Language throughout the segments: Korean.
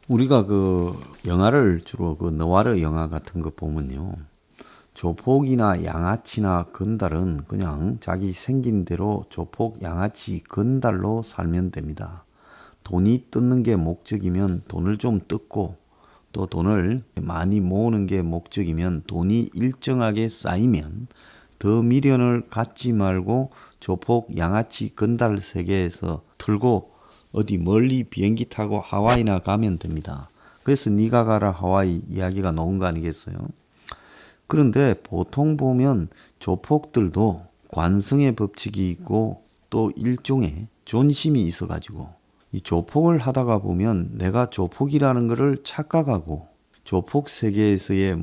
우리가 그 영화를 주로 그 느와르 영화 같은 거 보면요. 조폭이나 양아치나 건달은 그냥 자기 생긴 대로 조폭, 양아치, 건달로 살면 됩니다. 돈이 뜯는 게 목적이면 돈을 좀 뜯고 또 돈을 많이 모으는 게 목적이면 돈이 일정하게 쌓이면 더 미련을 갖지 말고 조폭, 양아치, 건달 세계에서 틀고 어디 멀리 비행기 타고 하와이나 가면 됩니다. 그래서 니가 가라 하와이 이야기가 나온 거 아니겠어요? 그런데 보통 보면 조폭들도 관성의 법칙이 있고 또 일종의 존심이 있어가지고 이 조폭을 하다가 보면 내가 조폭이라는 것을 착각하고 조폭 세계에서의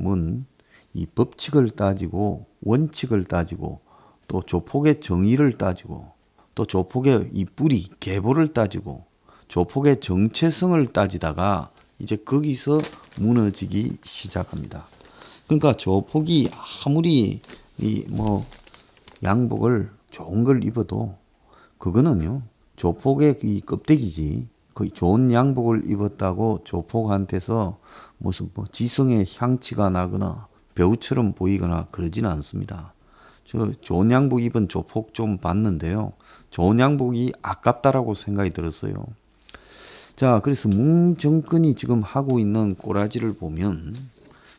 이 법칙을 따지고 원칙을 따지고 또 조폭의 정의를 따지고 또 조폭의 이 뿌리, 계보를 따지고 조폭의 정체성을 따지다가 이제 거기서 무너지기 시작합니다. 그러니까 조폭이 아무리 양복을 좋은 걸 입어도 그거는요 조폭의 이 껍데기지. 그 좋은 양복을 입었다고 조폭한테서 무슨 지성의 향취가 나거나 배우처럼 보이거나 그러지는 않습니다. 저 좋은 양복 입은 조폭 좀 봤는데요. 좋은 양복이 아깝다라고 생각이 들었어요. 자, 그래서 문 정권이 지금 하고 있는 꼬라지를 보면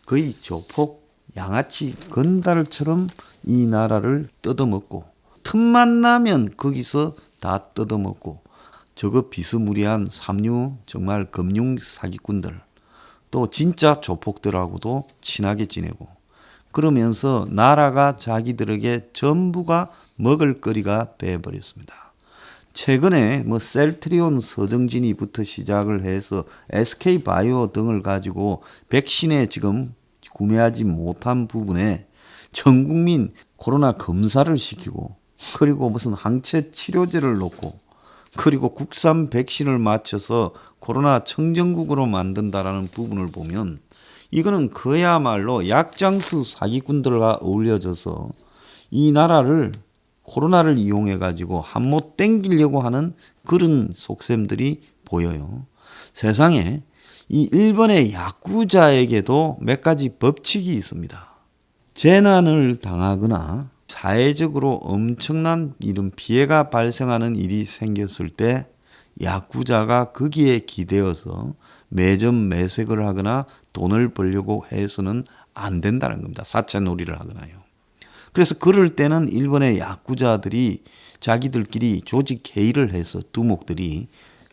거의 조폭, 양아치, 건달처럼 이 나라를 뜯어먹고 틈만 나면 거기서 다 뜯어먹고 저거 비스무리한 삼류 정말 금융 사기꾼들 또 진짜 조폭들하고도 친하게 지내고 그러면서 나라가 자기들에게 전부가 먹을거리가 돼버렸습니다. 최근에 셀트리온 서정진이부터 시작을 해서 SK바이오 등을 가지고 백신에 지금 구매하지 못한 부분에 전 국민 코로나 검사를 시키고 그리고 무슨 항체 치료제를 놓고 그리고 국산 백신을 맞춰서 코로나 청정국으로 만든다라는 부분을 보면 이거는 그야말로 약장수 사기꾼들과 어울려져서 이 나라를 코로나를 이용해 가지고 한못 땡기려고 하는 그런 속셈들이 보여요. 세상에 이 일본의 야쿠자에게도 몇 가지 법칙이 있습니다. 재난을 당하거나 사회적으로 엄청난 이런 피해가 발생하는 일이 생겼을 때 야쿠자가 거기에 기대어서 매점 매색을 하거나 돈을 벌려고 해서는 안 된다는 겁니다. 사채놀이를 하거나요. 그래서 그럴 때는 일본의 야쿠자들이 자기들끼리 조직 회의를 해서 두목들이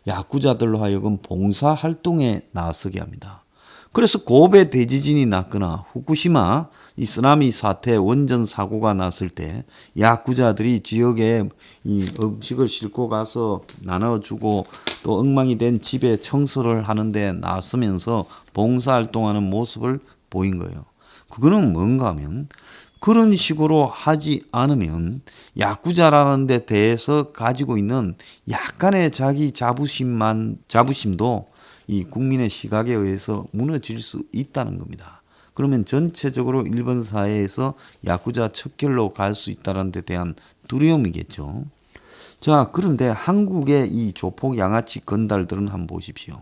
야쿠자들로 하여금 봉사활동에 나서게 합니다. 그래서 고베 대지진이 났거나 후쿠시마 이 쓰나미 사태 원전 사고가 났을 때 야쿠자들이 지역에 이 음식을 싣고 가서 나눠주고 또 엉망이 된 집에 청소를 하는데 나서면서 봉사활동하는 모습을 보인 거예요. 그거는 뭔가 하면 그런 식으로 하지 않으면 야쿠자라는 데 대해서 가지고 있는 약간의 자기 자부심도 이 국민의 시각에 의해서 무너질 수 있다는 겁니다. 그러면 전체적으로 일본 사회에서 야쿠자 척결로 갈 수 있다는 데 대한 두려움이겠죠. 자, 그런데 한국의 이 조폭 양아치 건달들은 한번 보십시오.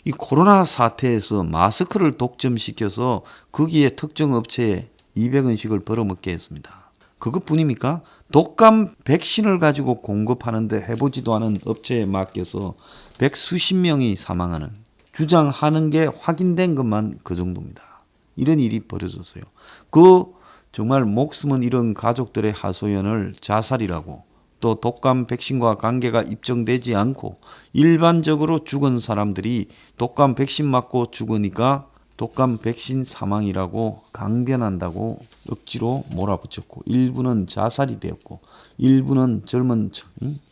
이 코로나 사태에서 마스크를 독점시켜서 거기에 특정 업체에 200원씩을 벌어먹게 했습니다. 그것뿐입니까? 독감 백신을 가지고 공급하는데 해보지도 않은 업체에 맡겨서 백수십 명이 사망하는 주장하는 게 확인된 것만 그 정도입니다. 이런 일이 벌어졌어요. 그 정말 목숨은 잃은 가족들의 하소연을 자살이라고 또 독감 백신과 관계가 입증되지 않고 일반적으로 죽은 사람들이 독감 백신 맞고 죽으니까 독감 백신 사망이라고 강변한다고 억지로 몰아붙였고 일부는 자살이 되었고 일부는 젊은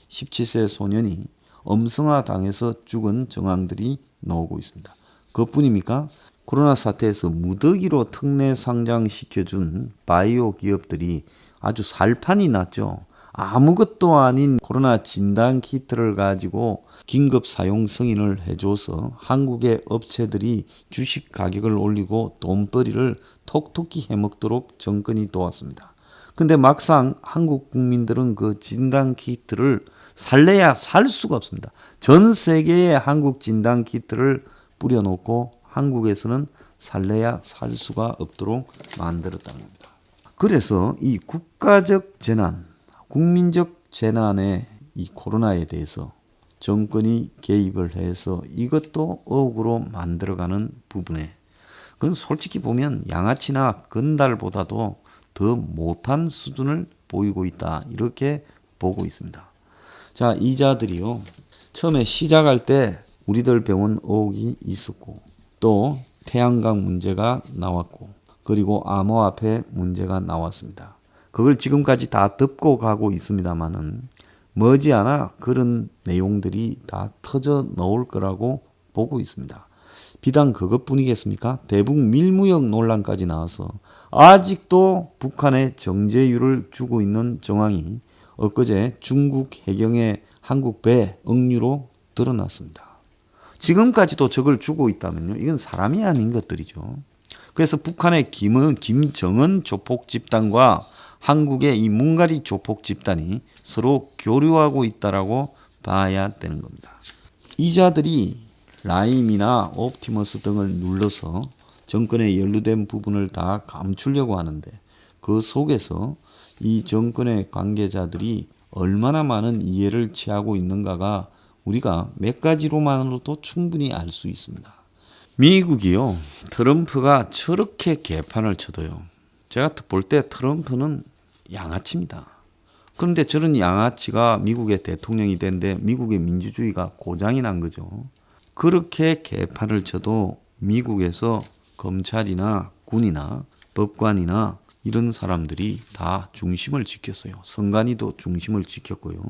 17세 소년이 엄성화 당해서 죽은 정황들이 나오고 있습니다. 그것뿐입니까? 코로나 사태에서 무더기로 특례 상장시켜준 바이오 기업들이 아주 살판이 났죠. 아무것도 아닌 코로나 진단 키트를 가지고 긴급 사용 승인을 해줘서 한국의 업체들이 주식 가격을 올리고 돈벌이를 톡톡히 해먹도록 정권이 도왔습니다. 근데 막상 한국 국민들은 그 진단 키트를 살래야 살 수가 없습니다. 전 세계의 한국 진단 키트를 뿌려놓고 한국에서는 살래야 살 수가 없도록 만들었다는 겁니다. 그래서 이 국가적 재난, 국민적 재난의 이 코로나에 대해서 정권이 개입을 해서 이것도 억울로 만들어가는 부분에 그건 솔직히 보면 양아치나 건달보다도 더 못한 수준을 보이고 있다. 이렇게 보고 있습니다. 자, 이자들이요. 처음에 시작할 때 우리들 병원 의혹이 있었고 또 태양광 문제가 나왔고 그리고 암호화폐 문제가 나왔습니다. 그걸 지금까지 다 덮고 가고 있습니다만은 머지않아 그런 내용들이 다 터져 나올 거라고 보고 있습니다. 비단 그것뿐이겠습니까? 대북 밀무역 논란까지 나와서 아직도 북한에 정제유를 주고 있는 정황이 엊그제 중국 해경의 한국 배 억류로 드러났습니다. 지금까지도 저걸 주고 있다면요. 이건 사람이 아닌 것들이죠. 그래서 북한의 김정은 조폭 집단과 한국의 이 뭉가리 조폭 집단이 서로 교류하고 있다라고 봐야 되는 겁니다. 이자들이 라임이나 옵티머스 등을 눌러서 정권에 연루된 부분을 다 감추려고 하는데 그 속에서 이 정권의 관계자들이 얼마나 많은 이해를 취하고 있는가가 우리가 몇 가지로만으로도 충분히 알 수 있습니다. 미국이요. 트럼프가 저렇게 개판을 쳐도요. 제가 볼 때 트럼프는 양아치입니다. 그런데 저런 양아치가 미국의 대통령이 된데 미국의 민주주의가 고장이 난 거죠. 그렇게 개판을 쳐도 미국에서 검찰이나 군이나 법관이나 이런 사람들이 다 중심을 지켰어요. 선관위도 중심을 지켰고요.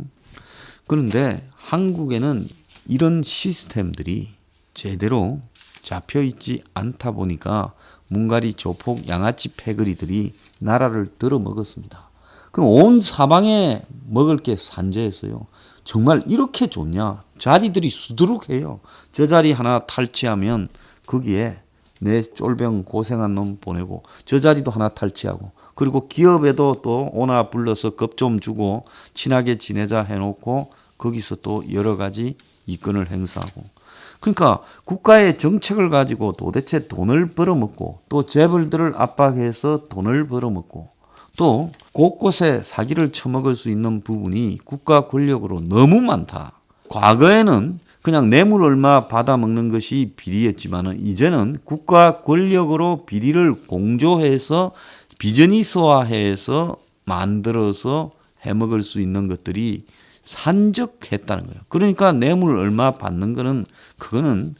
그런데 한국에는 이런 시스템들이 제대로 잡혀있지 않다 보니까 뭉가리 조폭 양아치 패거리들이 나라를 들어먹었습니다. 그럼 온 사방에 먹을 게 산재했어요. 정말 이렇게 좋냐? 자리들이 수두룩해요. 저 자리 하나 탈취하면 거기에 내 쫄병 고생한 놈 보내고 저 자리도 하나 탈취하고 그리고 기업에도 또 오나 불러서 급 좀 주고 친하게 지내자 해놓고 거기서 또 여러 가지 이권을 행사하고 그러니까 국가의 정책을 가지고 도대체 돈을 벌어먹고 또 재벌들을 압박해서 돈을 벌어먹고 또 곳곳에 사기를 쳐먹을 수 있는 부분이 국가 권력으로 너무 많다. 과거에는 그냥 뇌물 얼마 받아먹는 것이 비리였지만 이제는 국가 권력으로 비리를 공조해서 비즈니스화해서 만들어서 해먹을 수 있는 것들이 산적했다는 거예요. 그러니까 뇌물 얼마 받는 거는 그거는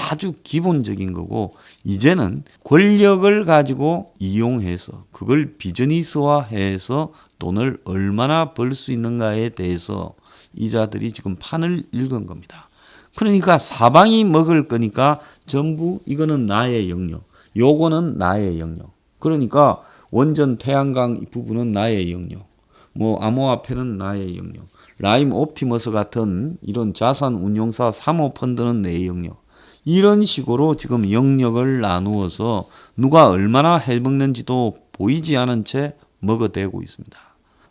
아주 기본적인 거고 이제는 권력을 가지고 이용해서 그걸 비즈니스화해서 돈을 얼마나 벌 수 있는가에 대해서 이자들이 지금 판을 읽은 겁니다. 그러니까 사방이 먹을 거니까 전부 이거는 나의 영역, 요거는 나의 영역. 그러니까 원전 태양광 부분은 나의 영역, 뭐 암호화폐는 나의 영역, 라임 옵티머스 같은 이런 자산 운용사 사모펀드는 내 영역. 이런 식으로 지금 영역을 나누어서 누가 얼마나 해먹는지도 보이지 않은 채 먹어대고 있습니다.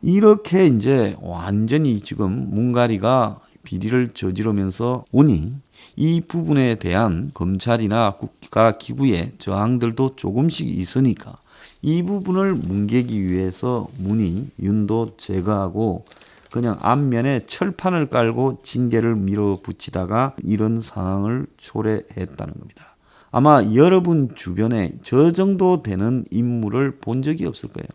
이렇게 이제 완전히 지금 뭉가리가 비리를 저지르면서 오니 이 부분에 대한 검찰이나 국가기구의 저항들도 조금씩 있으니까 이 부분을 뭉개기 위해서 문희, 윤도 제거하고 그냥 앞면에 철판을 깔고 징계를 밀어붙이다가 이런 상황을 초래했다는 겁니다. 아마 여러분 주변에 저 정도 되는 인물을 본 적이 없을 거예요.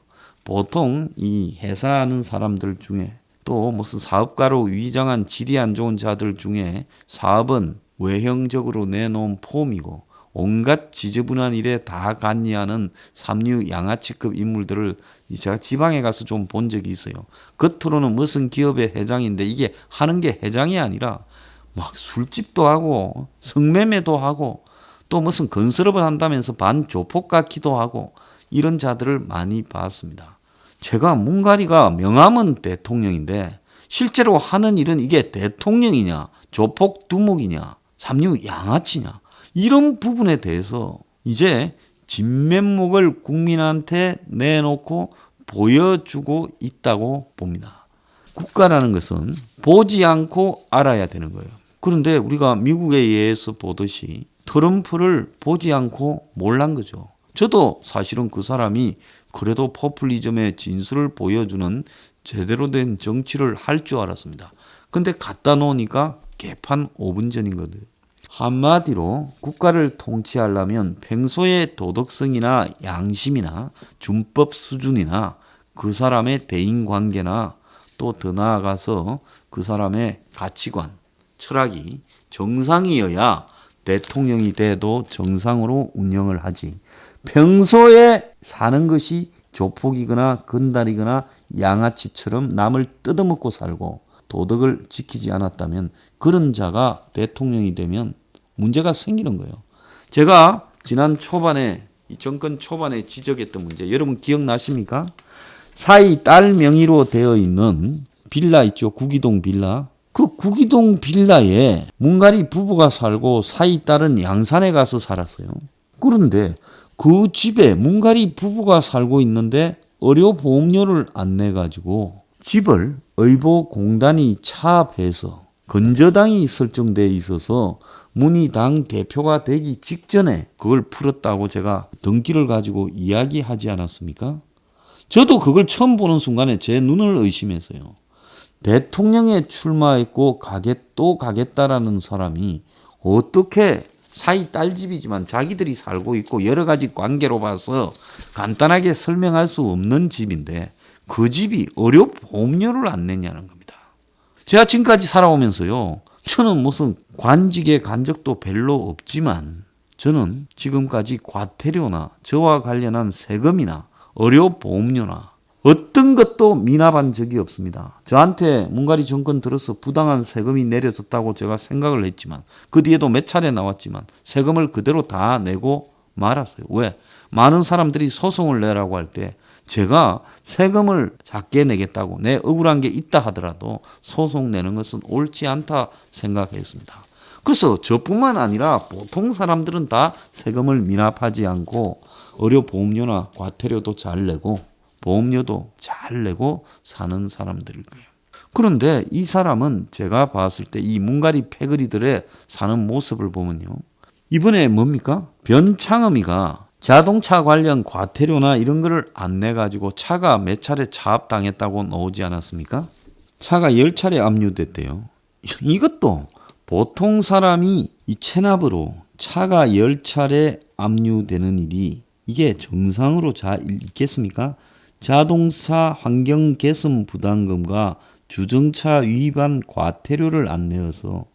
보통 이 회사하는 사람들 중에 또 무슨 사업가로 위장한 질이 안 좋은 자들 중에 사업은 외형적으로 내놓은 폼이고 온갖 지저분한 일에 다 관여하는 삼류 양아치급 인물들을 제가 지방에 가서 좀 본 적이 있어요. 겉으로는 무슨 기업의 회장인데 이게 하는 게 회장이 아니라 막 술집도 하고 성매매도 하고 또 무슨 건설업을 한다면서 반조폭 같기도 하고 이런 자들을 많이 봤습니다. 제가 뭉가리가 명함은 대통령인데 실제로 하는 일은 이게 대통령이냐 조폭 두목이냐 삼류 양아치냐 이런 부분에 대해서 이제 진면목을 국민한테 내놓고 보여주고 있다고 봅니다. 국가라는 것은 보지 않고 알아야 되는 거예요. 그런데 우리가 미국에 의해서 보듯이 트럼프를 보지 않고 몰란 거죠. 저도 사실은 그 사람이 그래도 포퓰리즘의 진수를 보여주는 제대로 된 정치를 할 줄 알았습니다. 근데 갖다 놓으니까 개판 5분 전인 거예요. 한마디로 국가를 통치하려면 평소의 도덕성이나 양심이나 준법 수준이나 그 사람의 대인관계나 또 더 나아가서 그 사람의 가치관, 철학이 정상이어야 대통령이 돼도 정상으로 운영을 하지. 평소에 사는 것이 조폭이거나 건달이거나 양아치처럼 남을 뜯어먹고 살고 도덕을 지키지 않았다면 그런 자가 대통령이 되면 문제가 생기는 거예요. 제가 지난 초반에 이 정권 초반에 지적했던 문제 여러분 기억나십니까? 사이 딸 명의로 되어 있는 빌라 있죠. 구기동 빌라. 그 구기동 빌라에 문갈이 부부가 살고 사이 딸은 양산에 가서 살았어요. 그런데 그 집에 문갈이 부부가 살고 있는데 의료보험료를 안 내가지고 집을 의보공단이 차압해서 건저당이 설정돼 있어서 문희 당 대표가 되기 직전에 그걸 풀었다고 제가 등기를 가지고 이야기하지 않았습니까? 저도 그걸 처음 보는 순간에 제 눈을 의심했어요. 대통령에 출마했고 또 가겠다라는 사람이 어떻게 사이 딸집이지만 자기들이 살고 있고 여러 가지 관계로 봐서 간단하게 설명할 수 없는 집인데 그 집이 의료보험료를 안 냈냐는 겁니다. 제가 지금까지 살아오면서요. 저는 무슨 관직에 간 적도 별로 없지만 저는 지금까지 과태료나 저와 관련한 세금이나 의료보험료나 어떤 것도 미납한 적이 없습니다. 저한테 문갈이 정권 들어서 부당한 세금이 내려졌다고 제가 생각을 했지만 그 뒤에도 몇 차례 나왔지만 세금을 그대로 다 내고 말았어요. 왜? 많은 사람들이 소송을 내라고 할 때 제가 세금을 작게 내겠다고 내 억울한 게 있다 하더라도 소송 내는 것은 옳지 않다 생각했습니다. 그래서 저뿐만 아니라 보통 사람들은 다 세금을 미납하지 않고 의료보험료나 과태료도 잘 내고 보험료도 잘 내고 사는 사람들일 거예요. 그런데 이 사람은 제가 봤을 때 이 문갈이 패거리들의 사는 모습을 보면요. 이번에 뭡니까? 변창흠이가 자동차 관련 과태료나 이런 거를 안 내가지고 차가 몇 차례 차압당했다고 나오지 않았습니까? 차가 10차례 압류됐대요. 이것도 보통 사람이 이 체납으로 차가 10차례 압류되는 일이 이게 정상으로 잘 있겠습니까? 자동차 환경 개선 부담금과 주정차 위반 과태료를 안 내어서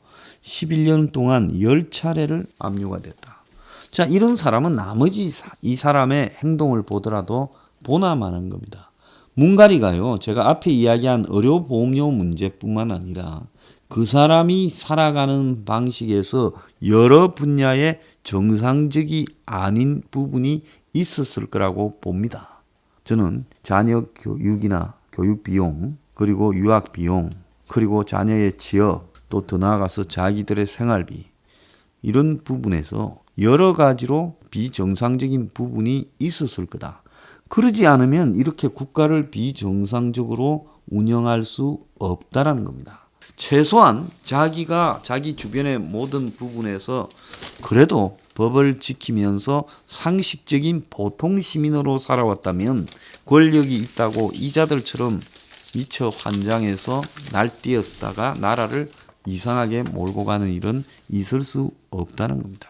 11년 동안 10차례를 압류가 됐다. 자, 이런 사람은 나머지 이 사람의 행동을 보더라도 보나마는 겁니다. 문갈이가요, 제가 앞에 이야기한 의료보험료 문제뿐만 아니라 그 사람이 살아가는 방식에서 여러 분야의 정상적이 아닌 부분이 있었을 거라고 봅니다. 저는 자녀 교육이나 교육 비용, 그리고 유학 비용, 그리고 자녀의 취업, 또 더 나아가서 자기들의 생활비 이런 부분에서 여러 가지로 비정상적인 부분이 있었을 거다. 그러지 않으면 이렇게 국가를 비정상적으로 운영할 수 없다라는 겁니다. 최소한 자기가 자기 주변의 모든 부분에서 그래도 법을 지키면서 상식적인 보통 시민으로 살아왔다면 권력이 있다고 이자들처럼 미처 환장해서 날뛰었다가 나라를 이상하게 몰고 가는 일은 있을 수 없다는 겁니다.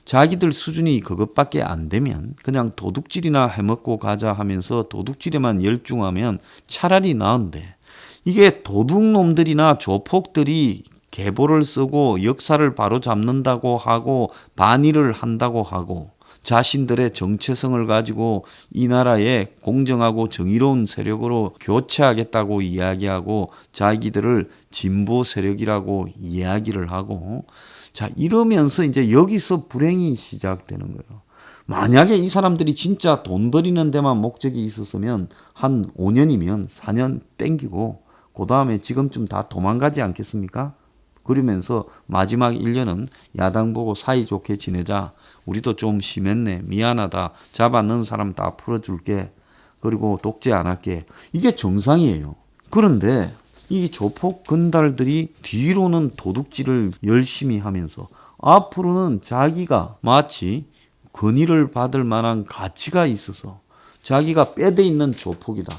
자기들 수준이 그것밖에 안 되면 그냥 도둑질이나 해먹고 가자 하면서 도둑질에만 열중하면 차라리 나은데 이게 도둑놈들이나 조폭들이 계보를 쓰고 역사를 바로잡는다고 하고 반일을 한다고 하고 자신들의 정체성을 가지고 이 나라에 공정하고 정의로운 세력으로 교체하겠다고 이야기하고 자기들을 진보 세력이라고 이야기를 하고 자 이러면서 이제 여기서 불행이 시작되는 거예요. 만약에 이 사람들이 진짜 돈 버리는 데만 목적이 있었으면 한 5년이면 4년 땡기고 그 다음에 지금쯤 다 도망가지 않겠습니까? 그러면서 마지막 1년은 야당 보고 사이좋게 지내자. 우리도 좀 심했네. 미안하다. 잡아넣은 사람 다 풀어줄게. 그리고 독재 안 할게. 이게 정상이에요. 그런데 이 조폭 건달들이 뒤로는 도둑질을 열심히 하면서 앞으로는 자기가 마치 건의를 받을 만한 가치가 있어서 자기가 빼돼 있는 조폭이다.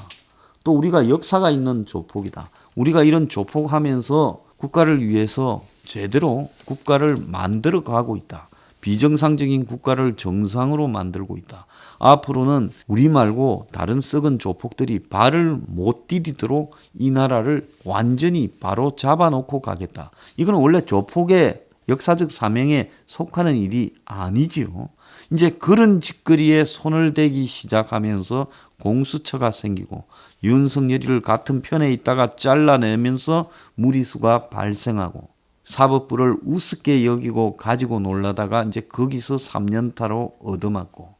또 우리가 역사가 있는 조폭이다. 우리가 이런 조폭하면서 국가를 위해서 제대로 국가를 만들어 가고 있다. 비정상적인 국가를 정상으로 만들고 있다. 앞으로는 우리 말고 다른 썩은 조폭들이 발을 못 디디도록 이 나라를 완전히 바로 잡아놓고 가겠다. 이건 원래 조폭의 역사적 사명에 속하는 일이 아니지요. 이제 그런 짓거리에 손을 대기 시작하면서 공수처가 생기고 윤석열이를 같은 편에 있다가 잘라내면서 무리수가 발생하고 사법부를 우습게 여기고 가지고 놀라다가 이제 거기서 3년타로 얻어맞고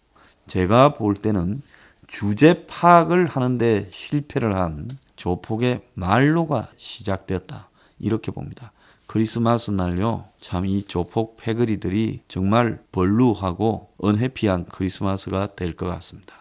제가 볼 때는 주제 파악을 하는데 실패를 한 조폭의 말로가 시작되었다. 이렇게 봅니다. 크리스마스 날요. 참 이 조폭 패거리들이 정말 벌루하고 언해피한 크리스마스가 될 것 같습니다.